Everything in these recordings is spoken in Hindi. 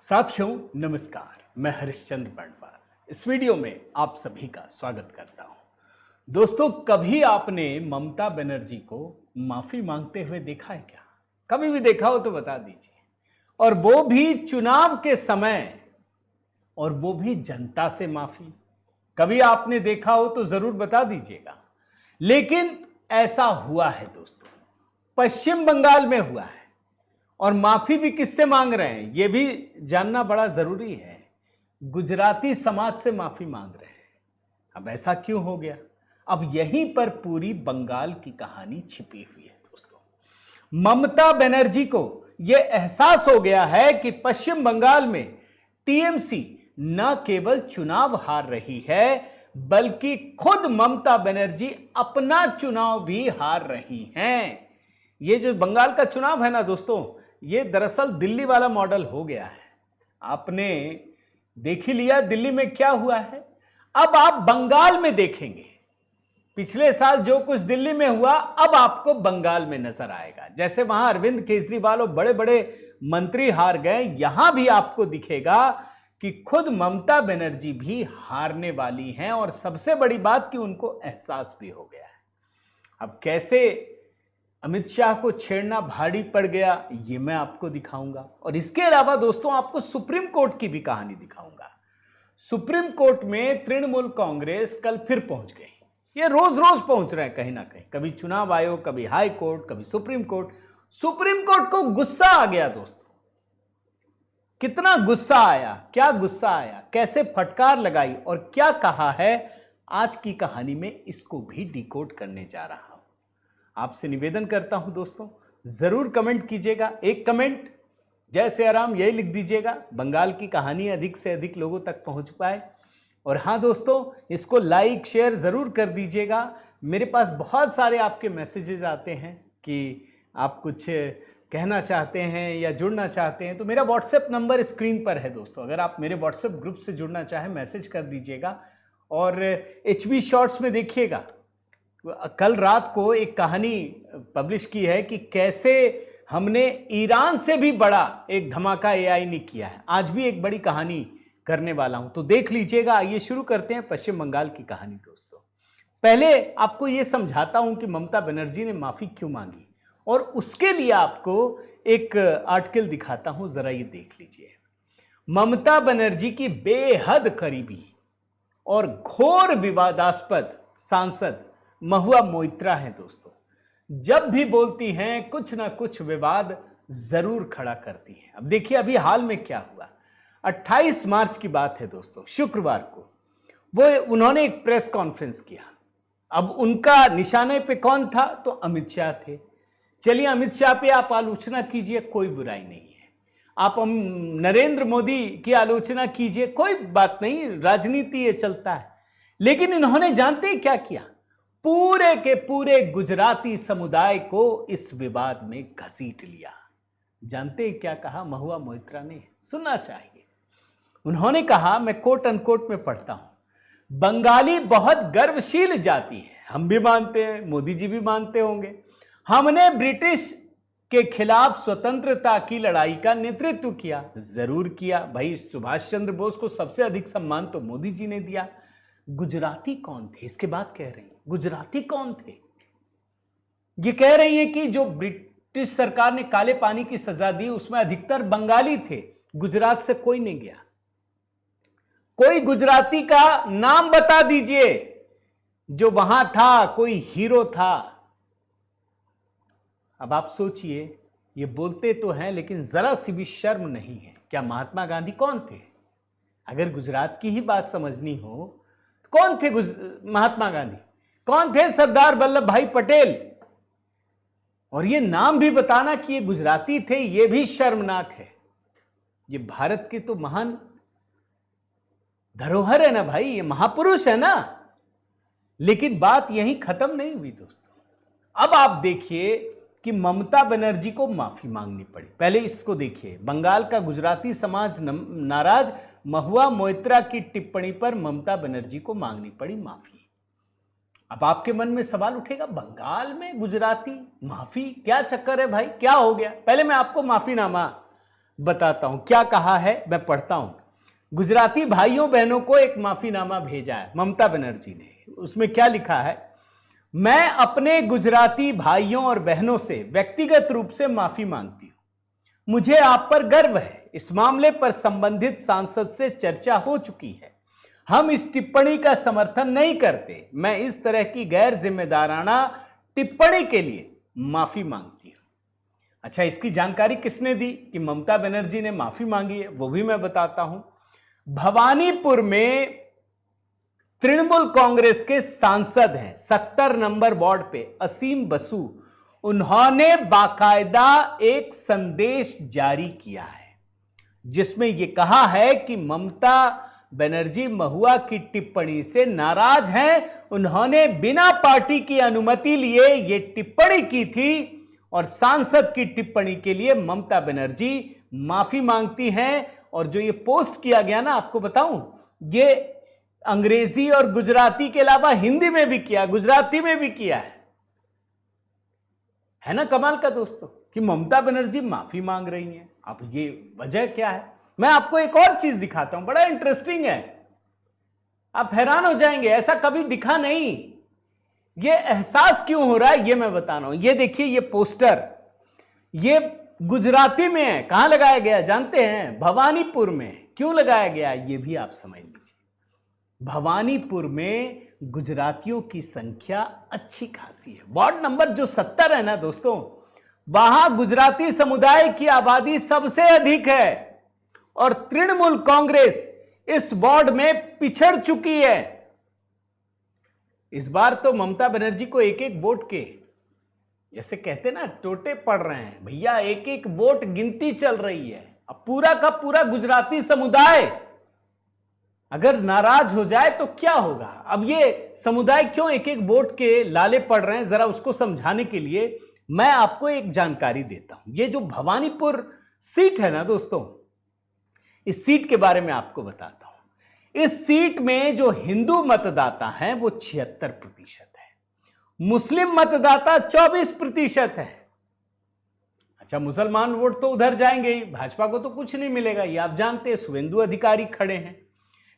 साथियों नमस्कार, मैं हरिश्चंद्र बंडवाल इस वीडियो में आप सभी का स्वागत करता हूं। दोस्तों, कभी आपने ममता बनर्जी को माफी मांगते हुए देखा है क्या? कभी भी देखा हो तो बता दीजिए, और वो भी चुनाव के समय, और वो भी जनता से माफी। कभी आपने देखा हो तो जरूर बता दीजिएगा। लेकिन ऐसा हुआ है दोस्तों, पश्चिम बंगाल में हुआ है, और माफी भी किससे मांग रहे हैं यह भी जानना बड़ा जरूरी है। गुजराती समाज से माफी मांग रहे हैं। अब ऐसा क्यों हो गया? अब यहीं पर पूरी बंगाल की कहानी छिपी हुई है दोस्तों। ममता बनर्जी को यह एहसास हो गया है कि पश्चिम बंगाल में टीएमसी न केवल चुनाव हार रही है, बल्कि खुद ममता बनर्जी अपना चुनाव भी हार रही हैं। ये जो बंगाल का चुनाव है ना दोस्तों, ये दरअसल दिल्ली वाला मॉडल हो गया है। आपने देख ही लिया दिल्ली में क्या हुआ है। अब आप बंगाल में देखेंगे, पिछले साल जो कुछ दिल्ली में हुआ अब आपको बंगाल में नजर आएगा। जैसे वहां अरविंद केजरीवाल और बड़े बड़े मंत्री हार गए, यहां भी आपको दिखेगा कि खुद ममता बनर्जी भी हारने वाली हैं, और सबसे बड़ी बात कि उनको एहसास भी हो गया है। अब कैसे अमित शाह को छेड़ना भारी पड़ गया, ये मैं आपको दिखाऊंगा। और इसके अलावा दोस्तों, आपको सुप्रीम कोर्ट की भी कहानी दिखाऊंगा। सुप्रीम कोर्ट में तृणमूल कांग्रेस कल फिर पहुंच गई। ये रोज रोज पहुंच रहे हैं कहीं ना कहीं, कभी चुनाव आयोग, कभी हाई कोर्ट, कभी सुप्रीम कोर्ट। सुप्रीम कोर्ट को गुस्सा आ गया दोस्तों। कितना गुस्सा आया, क्या गुस्सा आया, कैसे फटकार लगाई और क्या कहा है, आज की कहानी में इसको भी डिकोड करने जा रहा हूं। आपसे निवेदन करता हूं दोस्तों, जरूर कमेंट कीजिएगा। एक कमेंट जय श्री राम यही लिख दीजिएगा, बंगाल की कहानी अधिक से अधिक लोगों तक पहुंच पाए। और हां दोस्तों, इसको लाइक शेयर जरूर कर दीजिएगा। मेरे पास बहुत सारे आपके मैसेजेस आते हैं कि आप कुछ कहना चाहते हैं या जुड़ना चाहते हैं, तो मेरा व्हाट्सएप नंबर स्क्रीन पर है दोस्तों। अगर आप मेरे व्हाट्सएप ग्रुप से जुड़ना चाहें, मैसेज कर दीजिएगा। और HB शॉर्ट्स में देखिएगा, कल रात को एक कहानी पब्लिश की है कि कैसे हमने ईरान से भी बड़ा एक धमाका AI ने किया है। आज भी एक बड़ी कहानी करने वाला हूं, तो देख लीजिएगा। आइए शुरू करते हैं पश्चिम बंगाल की कहानी दोस्तों। पहले आपको यह समझाता हूं कि ममता बनर्जी ने माफी क्यों मांगी, और उसके लिए आपको एक आर्टिकल दिखाता हूं, जरा ये देख लीजिए। ममता बनर्जी की बेहद करीबी और घोर विवादास्पद सांसद महुआ मोइत्रा हैं दोस्तों। जब भी बोलती हैं कुछ ना कुछ विवाद जरूर खड़ा करती हैं। अब देखिए अभी हाल में क्या हुआ। 28 मार्च की बात है दोस्तों, शुक्रवार को उन्होंने एक प्रेस कॉन्फ्रेंस किया। अब उनका निशाने पे कौन था? तो अमित शाह थे। चलिए, अमित शाह पे आप आलोचना कीजिए, कोई बुराई नहीं है। आप नरेंद्र मोदी की आलोचना कीजिए, कोई बात नहीं, राजनीति ये चलता है। लेकिन इन्होंने जानते हैं क्या किया? पूरे के पूरे गुजराती समुदाय को इस विवाद में घसीट लिया। जानते हैं क्या कहा महुआ मोइत्रा ने? सुनना चाहिए। उन्होंने कहा, मैं कोट अनकोट में पढ़ता हूं, बंगाली बहुत गर्वशील जाति है। हम भी मानते हैं, मोदी जी भी मानते होंगे। हमने ब्रिटिश के खिलाफ स्वतंत्रता की लड़ाई का नेतृत्व किया। जरूर किया भाई, सुभाष चंद्र बोस को सबसे अधिक सम्मान तो मोदी जी ने दिया। गुजराती कौन थे? इसके बाद कह रही हैं गुजराती कौन थे। ये कह रही हैं कि जो ब्रिटिश सरकार ने काले पानी की सजा दी उसमें अधिकतर बंगाली थे, गुजरात से कोई नहीं गया। कोई गुजराती का नाम बता दीजिए जो वहां था, कोई हीरो था। अब आप सोचिए, ये बोलते तो हैं लेकिन जरा सी भी शर्म नहीं है। क्या महात्मा गांधी कौन थे? अगर गुजरात की ही बात समझनी हो, कौन थे महात्मा गांधी? कौन थे सरदार वल्लभ भाई पटेल? और ये नाम भी बताना कि ये गुजराती थे, ये भी शर्मनाक है। ये भारत के तो महान धरोहर है ना भाई, ये महापुरुष है ना। लेकिन बात यहीं खत्म नहीं हुई दोस्तों। अब आप देखिए कि ममता बनर्जी को माफी मांगनी पड़ी। पहले इसको देखिए, बंगाल का गुजराती समाज नाराज, महुआ मोइत्रा की टिप्पणी पर ममता बनर्जी को मांगनी पड़ी माफी। अब आपके मन में सवाल उठेगा, बंगाल में गुजराती माफी क्या चक्कर है भाई, क्या हो गया? पहले मैं आपको माफीनामा बताता हूं क्या कहा है, मैं पढ़ता हूं। गुजराती भाइयों बहनों को एक माफीनामा भेजा है ममता बनर्जी ने। उसमें क्या लिखा है, मैं अपने गुजराती भाइयों और बहनों से व्यक्तिगत रूप से माफी मांगती हूं। मुझे आप पर गर्व है। इस मामले पर संबंधित सांसद से चर्चा हो चुकी है। हम इस टिप्पणी का समर्थन नहीं करते। मैं इस तरह की गैर जिम्मेदाराना टिप्पणी के लिए माफी मांगती हूं। अच्छा, इसकी जानकारी किसने दी कि ममता बनर्जी ने माफी मांगी है, वो भी मैं बताता हूं। भवानीपुर में तृणमूल कांग्रेस के सांसद हैं 70 नंबर वार्ड पे असीम बसु। उन्होंने बाकायदा एक संदेश जारी किया है जिसमें यह कहा है कि ममता बनर्जी महुआ की टिप्पणी से नाराज हैं। उन्होंने बिना पार्टी की अनुमति लिए यह टिप्पणी की थी और सांसद की टिप्पणी के लिए ममता बनर्जी माफी मांगती हैं। और जो ये पोस्ट किया गया ना, आपको बताऊं, ये अंग्रेजी और गुजराती के अलावा हिंदी में भी किया, गुजराती में भी किया है ना कमाल का दोस्तों, कि ममता बनर्जी माफी मांग रही हैं। अब ये वजह क्या है, मैं आपको एक और चीज दिखाता हूं, बड़ा इंटरेस्टिंग है, आप हैरान हो जाएंगे, ऐसा कभी दिखा नहीं। ये एहसास क्यों हो रहा है ये मैं बता रहा हूं। ये देखिए, ये पोस्टर ये गुजराती में है। कहां लगाया गया जानते हैं? भवानीपुर में। क्यों लगाया गया ये भी आप समझ लीजिए। भवानीपुर में गुजरातियों की संख्या अच्छी खासी है। वार्ड नंबर जो 70 है ना दोस्तों, वहां गुजराती समुदाय की आबादी सबसे अधिक है और तृणमूल कांग्रेस इस वार्ड में पिछड़ चुकी है। इस बार तो ममता बनर्जी को एक एक वोट के, जैसे कहते ना, टोटे पड़ रहे हैं भैया, एक एक वोट गिनती चल रही है। अब पूरा का पूरा गुजराती समुदाय अगर नाराज हो जाए तो क्या होगा। अब ये समुदाय क्यों एक एक वोट के लाले पड़ रहे हैं, जरा उसको समझाने के लिए मैं आपको एक जानकारी देता हूं। ये जो भवानीपुर सीट है ना दोस्तों, इस सीट के बारे में आपको बताता हूं। इस सीट में जो हिंदू मतदाता हैं वो 76% है, मुस्लिम मतदाता 24% है। अच्छा, मुसलमान वोट तो उधर जाएंगे ही, भाजपा को तो कुछ नहीं मिलेगा, ये आप जानते हैं, शुभेंदु अधिकारी खड़े हैं।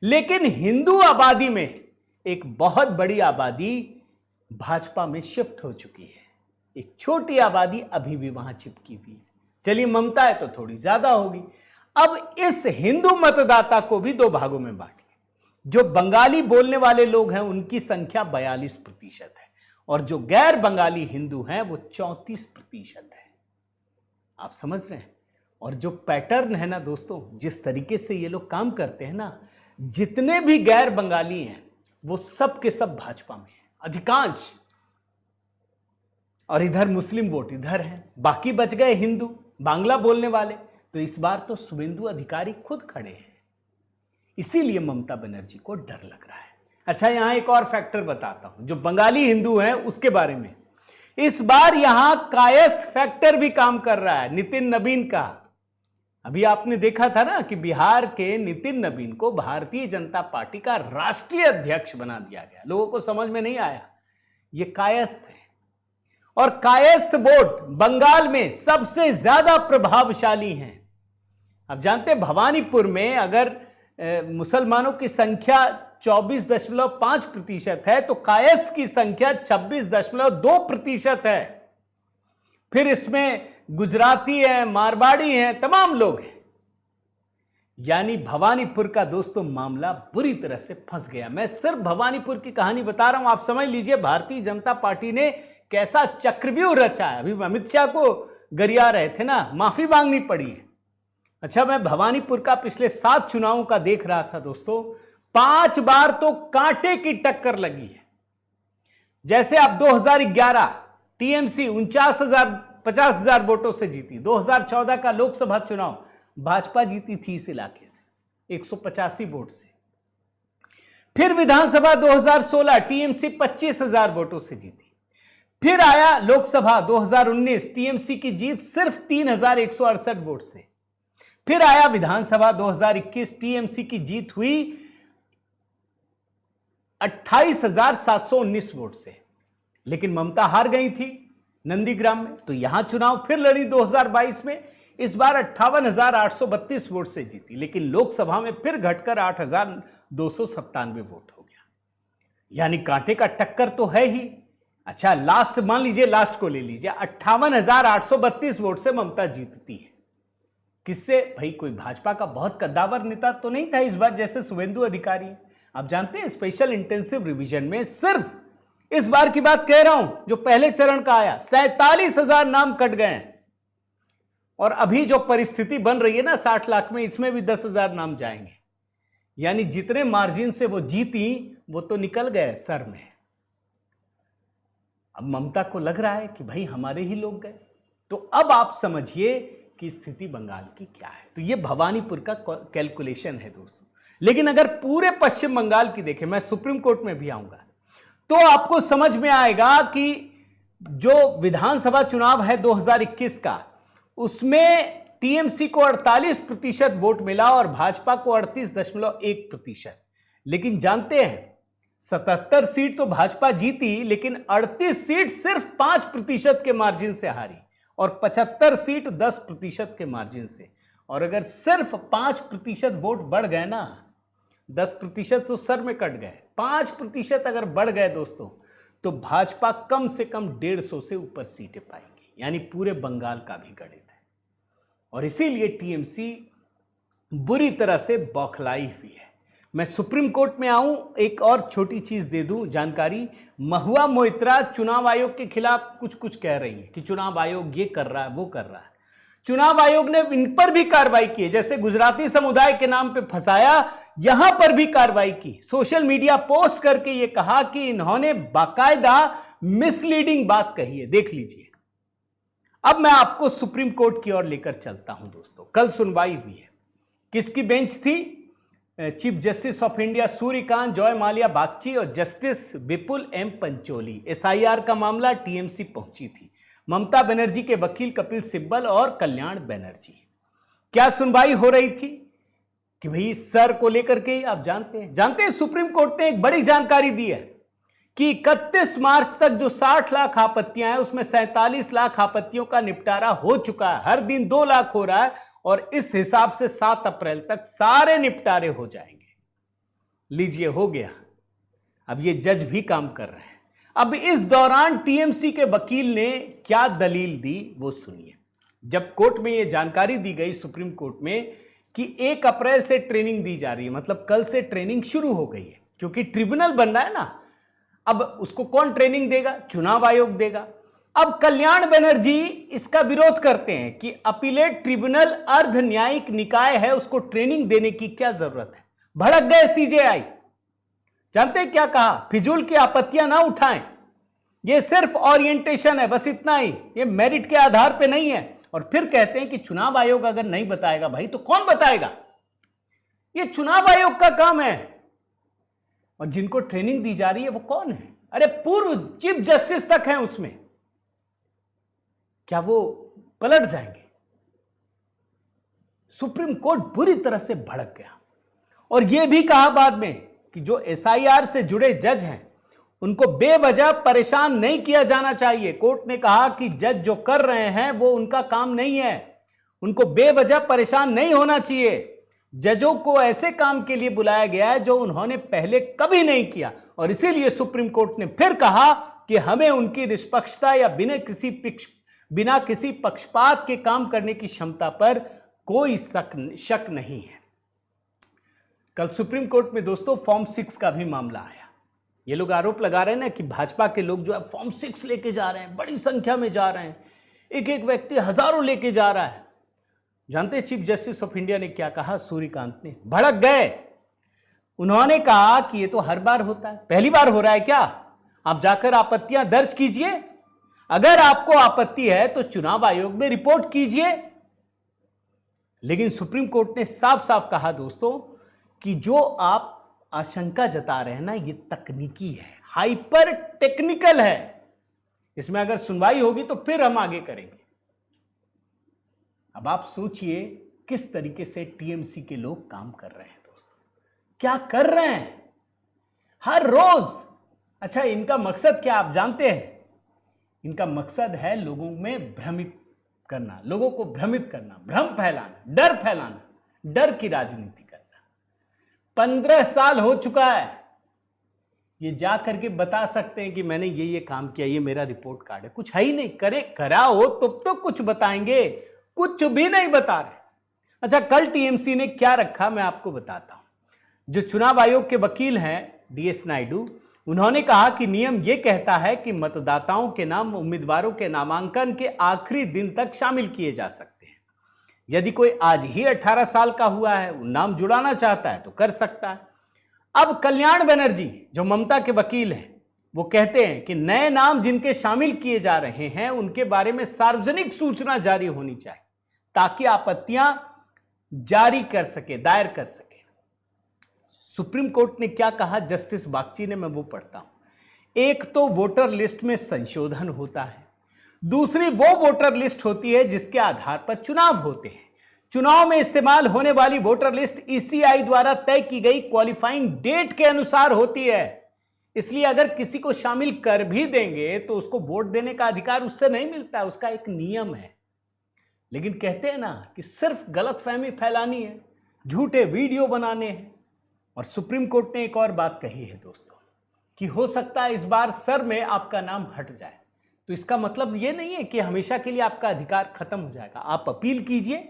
लेकिन हिंदू आबादी में एक बहुत बड़ी आबादी भाजपा में शिफ्ट हो चुकी है, एक छोटी आबादी अभी भी वहां चिपकी हुई है। चलिए, ममता है तो थोड़ी ज्यादा होगी। अब इस हिंदू मतदाता को भी दो भागों में बांटिए। जो बंगाली बोलने वाले लोग हैं उनकी संख्या 42% है और जो गैर बंगाली हिंदू हैं वो 34% है। आप समझ रहे हैं? और जो पैटर्न है ना दोस्तों, जिस तरीके से ये लोग काम करते हैं ना, जितने भी गैर बंगाली हैं वो सब के सब भाजपा में हैं अधिकांश, और इधर मुस्लिम वोट इधर है, बाकी बच गए हिंदू बांग्ला बोलने वाले। तो इस बार तो शुभेंदु अधिकारी खुद खड़े हैं, इसीलिए ममता बनर्जी को डर लग रहा है। अच्छा, यहां एक और फैक्टर बताता हूं जो बंगाली हिंदू हैं उसके बारे में। इस बार यहां कायस्थ फैक्टर भी काम कर रहा है, नितिन नबीन का। अभी आपने देखा था ना कि बिहार के नितिन नबीन को भारतीय जनता पार्टी का राष्ट्रीय अध्यक्ष बना दिया गया। लोगों को समझ में नहीं आया, ये कायस्थ है। और कायस्थ वोट बंगाल में सबसे ज्यादा प्रभावशाली हैं। अब जानते हैं, भवानीपुर में अगर मुसलमानों की संख्या 24.5% है तो कायस्थ की संख्या 26.2% है। फिर इसमें गुजराती हैं, मारवाड़ी हैं, तमाम लोग हैं। यानी भवानीपुर का दोस्तों मामला बुरी तरह से फंस गया। मैं सिर्फ भवानीपुर की कहानी बता रहा हूं, आप समझ लीजिए भारतीय जनता पार्टी ने कैसा चक्रव्यूह रचा है। अभी अमित शाह को गरिया रहे थे ना, माफी मांगनी पड़ी है। अच्छा, मैं भवानीपुर का पिछले 7 चुनावों का देख रहा था दोस्तों, 5 बार तो कांटे की टक्कर लगी है। जैसे आप 2011 टीएमसी 50,000 वोटों से जीती, 2014 का लोकसभा चुनाव भाजपा जीती थी इस इलाके से 185 वोट से। फिर विधानसभा 2016 टीएमसी 25,000 वोटों से जीती। फिर आया लोकसभा 2019, टीएमसी की जीत सिर्फ 3,168 वोट से। फिर आया विधानसभा 2021, टीएमसी की जीत हुई 28,719 वोट से। लेकिन ममता हार गई थी नंदीग्राम में, तो यहां चुनाव फिर लड़ी 2022 में। इस बार 58,832 वोट से जीती, लेकिन लोकसभा में फिर घटकर 8,297 वोट हो गया। यानी कांटे का टक्कर तो है ही। अच्छा, लास्ट मान लीजिए, लास्ट को ले लीजिए, 58,832 वोट से ममता जीतती है। किससे? भाई कोई भाजपा का बहुत कद्दावर नेता तो नहीं था इस बार, जैसे शुभेंदु अधिकारी। आप जानते हैं स्पेशल इंटेंसिव रिवीजन में सिर्फ इस बार की बात कह रहा हूं जो पहले चरण का आया, 47,000 नाम कट गए हैं। और अभी जो परिस्थिति बन रही है ना 60 लाख में, इसमें भी 10,000 नाम जाएंगे। यानी जितने मार्जिन से वो जीती वो तो निकल गए सर में। अब ममता को लग रहा है कि भाई हमारे ही लोग गए। तो अब आप समझिए कि स्थिति बंगाल की क्या है। तो ये भवानीपुर का कैलकुलेशन है दोस्तों। लेकिन अगर पूरे पश्चिम बंगाल की देखें, मैं सुप्रीम कोर्ट में भी आऊंगा, तो आपको समझ में आएगा कि जो विधानसभा चुनाव है 2021 का, उसमें टीएमसी को 48% वोट मिला और भाजपा को 38.1%। लेकिन जानते हैं 77 सीट तो भाजपा जीती, लेकिन 38 सीट सिर्फ 5% के मार्जिन से हारी और 75 सीट 10% के मार्जिन से। और अगर सिर्फ 5% वोट बढ़ गए ना, 10% तो सर में कट गए, 5% अगर बढ़ गए दोस्तों, तो भाजपा कम से कम 150 से ऊपर सीटें पाएंगी। यानी पूरे बंगाल का भी गणित है। और इसीलिए टीएमसी बुरी तरह से बौखलाई हुई है। मैं सुप्रीम कोर्ट में आऊं, एक और छोटी चीज दे दूं जानकारी। महुआ मोइत्रा चुनाव आयोग के खिलाफ कुछ कुछ कह रही है कि चुनाव आयोग ये कर रहा है, वो कर रहा है। चुनाव आयोग ने इन पर भी कार्रवाई की है, जैसे गुजराती समुदाय के नाम पे फंसाया, यहां पर भी कार्रवाई की। सोशल मीडिया पोस्ट करके ये कहा कि इन्होंने बाकायदा मिसलीडिंग बात कही है। देख लीजिए। अब मैं आपको सुप्रीम कोर्ट की ओर लेकर चलता हूं दोस्तों। कल सुनवाई हुई है। किसकी बेंच थी? Chief justice of India Suryakant, Joy Mallya Bagchi और जस्टिस विपुल एम पंचोली। एसआईआर का मामला टीएमसी पहुंची थी। ममता बनर्जी के वकील कपिल सिब्बल और कल्याण बनर्जी। क्या सुनवाई हो रही थी कि भाई सर को लेकर के, आप जानते हैं सुप्रीम कोर्ट ने एक बड़ी जानकारी दी है कि 31 मार्च तक जो 60 लाख आपत्तियां हैं, उसमें 47 लाख आपत्तियों का निपटारा हो चुका है। हर दिन 2 लाख हो रहा है और इस हिसाब से 7 अप्रैल तक सारे निपटारे हो जाएंगे। लीजिए, हो गया। अब ये जज भी काम कर रहे हैं। अब इस दौरान टीएमसी के वकील ने क्या दलील दी वो सुनिए। जब कोर्ट में ये जानकारी दी गई सुप्रीम कोर्ट में कि 1 अप्रैल से ट्रेनिंग दी जा रही है, मतलब कल से ट्रेनिंग शुरू हो गई है, क्योंकि ट्रिब्यूनल बनना है ना। अब उसको कौन ट्रेनिंग देगा? चुनाव आयोग देगा। अब कल्याण बनर्जी इसका विरोध करते हैं कि अपीलेट ट्रिब्यूनल अर्ध न्यायिक निकाय है, उसको ट्रेनिंग देने की क्या जरूरत है। भड़क गए सीजेआई। जानते हैं क्या कहा? फिजूल की आपत्तियां ना उठाएं, यह सिर्फ ओरिएंटेशन है, बस इतना ही, यह मेरिट के आधार पे नहीं है। और फिर कहते हैं कि चुनाव आयोग अगर नहीं बताएगा भाई तो कौन बताएगा? यह चुनाव आयोग का काम है। और जिनको ट्रेनिंग दी जा रही है वो कौन है? अरे पूर्व चीफ जस्टिस तक हैं उसमें। क्या वो पलट जाएंगे? सुप्रीम कोर्ट बुरी तरह से भड़क गया और यह भी कहा बाद में कि जो एसआईआर से जुड़े जज हैं उनको बेवजह परेशान नहीं किया जाना चाहिए। कोर्ट ने कहा कि जज जो कर रहे हैं वो उनका काम नहीं है, उनको बेवजह परेशान नहीं होना चाहिए। जजों को ऐसे काम के लिए बुलाया गया है जो उन्होंने पहले कभी नहीं किया। और इसीलिए सुप्रीम कोर्ट ने फिर कहा कि हमें उनकी निष्पक्षता या बिना किसी पक्षपात के काम करने की क्षमता पर कोई शक नहीं है। कल सुप्रीम कोर्ट में दोस्तों फॉर्म 6 का भी मामला आया। ये लोग आरोप लगा रहे हैं ना कि भाजपा के लोग जो है फॉर्म 6 लेके जा रहे हैं, बड़ी संख्या में जा रहे हैं, एक एक व्यक्ति हजारों लेके जा रहा है। जानते हैं चीफ जस्टिस ऑफ इंडिया ने क्या कहा? सूर्यकांत ने भड़क गए। उन्होंने कहा कि ये तो हर बार होता है, पहली बार हो रहा है क्या? आप जाकर आपत्तियां दर्ज कीजिए, अगर आपको आपत्ति है तो चुनाव आयोग में रिपोर्ट कीजिए। लेकिन सुप्रीम कोर्ट ने साफ साफ कहा दोस्तों कि जो आप आशंका जता रहे हैं ना, ये तकनीकी है, हाइपर टेक्निकल है। इसमें अगर सुनवाई होगी तो फिर हम आगे करेंगे। अब आप सोचिए किस तरीके से टीएमसी के लोग काम कर रहे हैं दोस्तों, क्या कर रहे हैं हर रोज। अच्छा, इनका मकसद क्या आप जानते हैं? इनका मकसद है लोगों में भ्रमित करना, लोगों को भ्रमित करना, भ्रम फैलाना, डर फैलाना, डर की राजनीति करना। 15 साल हो चुका है। ये जा करके बता सकते हैं कि मैंने ये काम किया, ये मेरा रिपोर्ट कार्ड है, कुछ है ही नहीं। करे करा हो तो कुछ बताएंगे, कुछ भी नहीं बता रहे। अच्छा, कल टीएमसी ने क्या रखा मैं आपको बताता हूं। जो चुनाव आयोग के वकील हैं डीएस नायडू, उन्होंने कहा कि नियम यह कहता है कि मतदाताओं के नाम उम्मीदवारों के नामांकन के आखिरी दिन तक शामिल किए जा सकते हैं। यदि कोई आज ही 18 साल का हुआ है, नाम जुड़ाना चाहता है तो कर सकता है। अब कल्याण बनर्जी जो ममता के वकील हैं, वो कहते हैं कि नए नाम जिनके शामिल किए जा रहे हैं उनके बारे में सार्वजनिक सूचना जारी होनी चाहिए ताकि आपत्तियां जारी कर सके, दायर कर सके। सुप्रीम कोर्ट ने क्या कहा जस्टिस बागची ने, मैं वो पढ़ता हूं। एक तो वोटर लिस्ट में संशोधन होता है, दूसरी वो वोटर लिस्ट होती है जिसके आधार पर चुनाव होते हैं। चुनाव में इस्तेमाल होने वाली वोटर लिस्ट ईसीआई द्वारा तय की गई क्वालिफाइंग डेट के अनुसार होती है। इसलिए अगर किसी को शामिल कर भी देंगे तो उसको वोट देने का अधिकार उससे नहीं मिलता है, उसका एक नियम है। लेकिन कहते हैं ना कि सिर्फ गलतफहमी फैलानी है, झूठे वीडियो बनाने हैं। और सुप्रीम कोर्ट ने एक और बात कही है दोस्तों कि हो सकता है इस बार सर में आपका नाम हट जाए। तो इसका मतलब यह नहीं है कि हमेशा के लिए आपका अधिकार खत्म हो जाएगा। आप अपील कीजिए,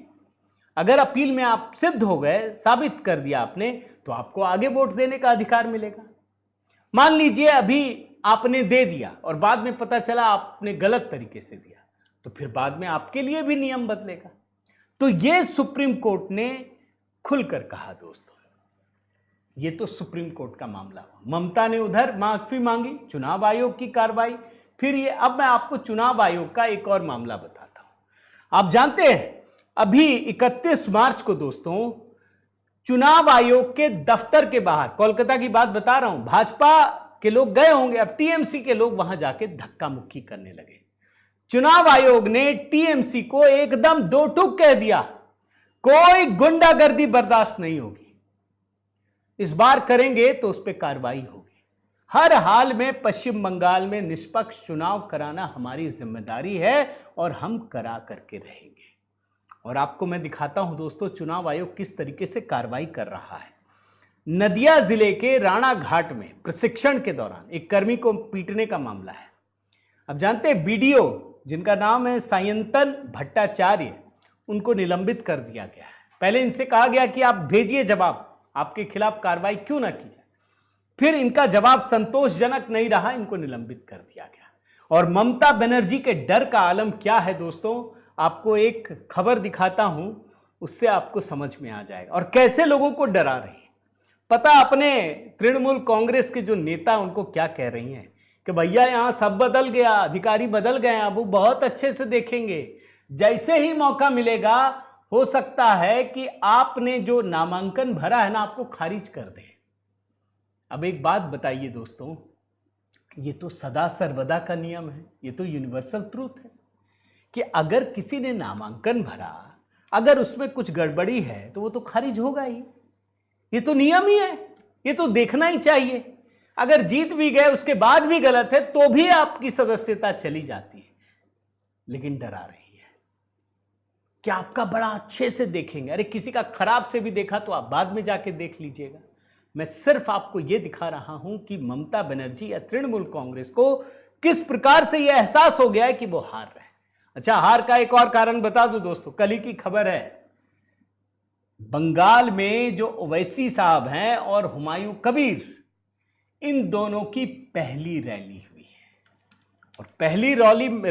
अगर अपील में आप सिद्ध हो गए, साबित कर दिया आपने, तो आपको आगे वोट देने का अधिकार मिलेगा। मान लीजिए अभी आपने दे दिया और बाद में पता चला आपने गलत तरीके से दिया, तो फिर बाद में आपके लिए भी नियम बदलेगा। तो यह सुप्रीम कोर्ट ने खुलकर कहा दोस्तों। यह तो सुप्रीम कोर्ट का मामला हुआ। ममता ने उधर माफी मांगी, चुनाव आयोग की कार्रवाई, फिर ये। अब मैं आपको चुनाव आयोग का एक और मामला बताता हूं। आप जानते हैं अभी 31 मार्च को दोस्तों चुनाव आयोग के दफ्तर के बाहर, कोलकाता की बात बता रहा हूं, भाजपा के लोग गए होंगे, अब टीएमसी के लोग वहां जाके धक्का मुक्की करने लगे। चुनाव आयोग ने टीएमसी को एकदम दो टूक कह दिया, कोई गुंडागर्दी बर्दाश्त नहीं होगी, इस बार करेंगे तो उस पर कार्रवाई होगी। हर हाल में पश्चिम बंगाल में निष्पक्ष चुनाव कराना हमारी जिम्मेदारी है और हम करा करके रहेंगे। और आपको मैं दिखाता हूं दोस्तों चुनाव आयोग किस तरीके से कार्रवाई कर रहा है। नदिया जिले के राणा घाट में प्रशिक्षण के दौरान एक कर्मी को पीटने का मामला है। अब जानते हैं बीडीओ जिनका नाम है सायंतन भट्टाचार्य, उनको निलंबित कर दिया गया है। पहले इनसे कहा गया कि आप भेजिए जवाब, आपके खिलाफ कार्रवाई क्यों ना की जाए। फिर इनका जवाब संतोषजनक नहीं रहा, इनको निलंबित कर दिया गया। और ममता बनर्जी के डर का आलम क्या है दोस्तों, आपको एक खबर दिखाता हूं, उससे आपको समझ में आ जाएगा और कैसे लोगों को डरा रही है। पता अपने तृणमूल कांग्रेस के जो नेता उनको क्या कह रही हैं कि भैया यहां सब बदल गया, अधिकारी बदल गए, अब वो बहुत अच्छे से देखेंगे, जैसे ही मौका मिलेगा हो सकता है कि आपने जो नामांकन भरा है ना, आपको खारिज कर दे। अब एक बात बताइए दोस्तों, ये तो सदा सर्वदा का नियम है, ये तो यूनिवर्सल ट्रूथ है कि अगर किसी ने नामांकन भरा, अगर उसमें कुछ गड़बड़ी है तो वो तो खारिज होगा ही। ये तो नियम ही है, ये तो देखना ही चाहिए। अगर जीत भी गए उसके बाद भी गलत है तो भी आपकी सदस्यता चली जाती है। लेकिन डरा रही है कि आपका बड़ा अच्छे से देखेंगे। अरे किसी का खराब से भी देखा तो आप बाद में जाके देख लीजिएगा। मैं सिर्फ आपको यह दिखा रहा हूं कि ममता बनर्जी या तृणमूल कांग्रेस को किस प्रकार से यह एहसास हो गया है कि वो हार रहे हैं। अच्छा, हार का एक और कारण बता दूं दोस्तों, कल ही की खबर है, बंगाल में जो ओवैसी साहब हैं और हुमायूं कबीर, इन दोनों की पहली रैली हुई है और पहली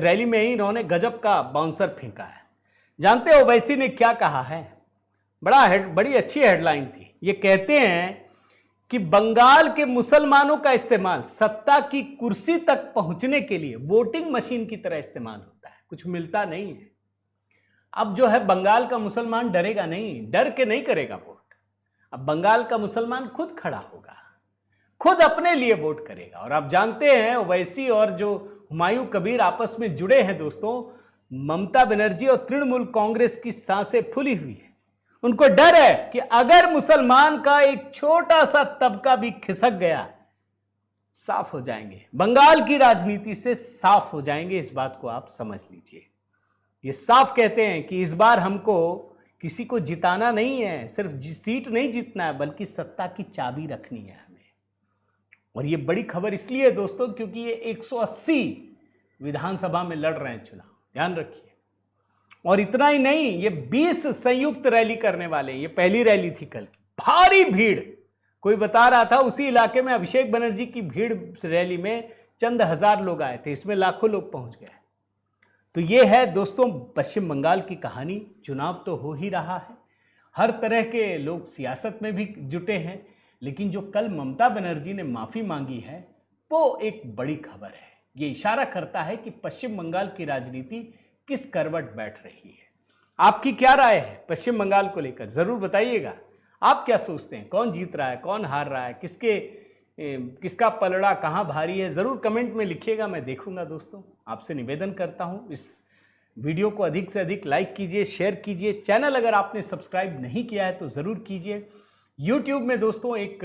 रैली में ही इन्होंने गजब का बाउंसर फेंका है। जानते हो ओवैसी ने क्या कहा है? बड़ी अच्छी हेडलाइन थी। ये कहते हैं कि बंगाल के मुसलमानों का इस्तेमाल सत्ता की कुर्सी तक पहुंचने के लिए वोटिंग मशीन की तरह इस्तेमाल होता है, कुछ मिलता नहीं है। अब जो है बंगाल का मुसलमान डरेगा नहीं, डर के नहीं करेगा वोट। अब बंगाल का मुसलमान खुद खड़ा होगा, खुद अपने लिए वोट करेगा। और आप जानते हैं ओवैसी और जो हुमायूं कबीर आपस में जुड़े हैं दोस्तों, ममता बनर्जी और तृणमूल कांग्रेस की सांसें फूली हुई है। उनको डर है कि अगर मुसलमान का एक छोटा सा तबका भी खिसक गया, साफ हो जाएंगे, बंगाल की राजनीति से साफ हो जाएंगे। इस बात को आप समझ लीजिए। ये साफ कहते हैं कि इस बार हमको किसी को जिताना नहीं है, सिर्फ सीट नहीं जीतना है, बल्कि सत्ता की चाबी रखनी है हमें। और ये बड़ी खबर इसलिए है दोस्तों क्योंकि ये 180 विधानसभा में लड़ रहे हैं चुनाव, ध्यान रखिए। और इतना ही नहीं, ये 20 संयुक्त रैली करने वाले हैं। ये पहली रैली थी कल, भारी भीड़। कोई बता रहा था उसी इलाके में अभिषेक बनर्जी की भीड़ रैली में चंद हजार लोग आए थे, इसमें लाखों लोग पहुंच गए। तो ये है दोस्तों पश्चिम बंगाल की कहानी। चुनाव तो हो ही रहा है, हर तरह के लोग सियासत में भी जुटे हैं, लेकिन जो कल ममता बनर्जी ने माफी मांगी है वो एक बड़ी खबर है। ये इशारा करता है कि पश्चिम बंगाल की राजनीति किस करवट बैठ रही है। आपकी क्या राय है पश्चिम बंगाल को लेकर, जरूर बताइएगा। आप क्या सोचते हैं, कौन जीत रहा है, कौन हार रहा है, किसका पलड़ा कहाँ भारी है, ज़रूर कमेंट में लिखिएगा, मैं देखूंगा। दोस्तों आपसे निवेदन करता हूँ, इस वीडियो को अधिक से अधिक लाइक कीजिए, शेयर कीजिए। चैनल अगर आपने सब्सक्राइब नहीं किया है तो ज़रूर कीजिए। यूट्यूब में दोस्तों एक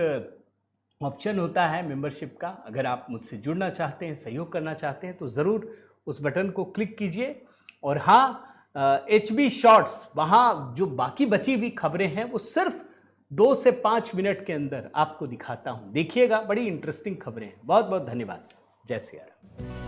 ऑप्शन होता है मेंबरशिप का, अगर आप मुझसे जुड़ना चाहते हैं, सहयोग करना चाहते हैं तो ज़रूर उस बटन को क्लिक कीजिए। और हाँ, HB शॉर्ट्स, वहाँ जो बाकी बची हुई खबरें हैं वो सिर्फ 2 से 5 मिनट के अंदर आपको दिखाता हूँ, देखिएगा, बड़ी इंटरेस्टिंग खबरें हैं। बहुत बहुत धन्यवाद। जय सिया राम।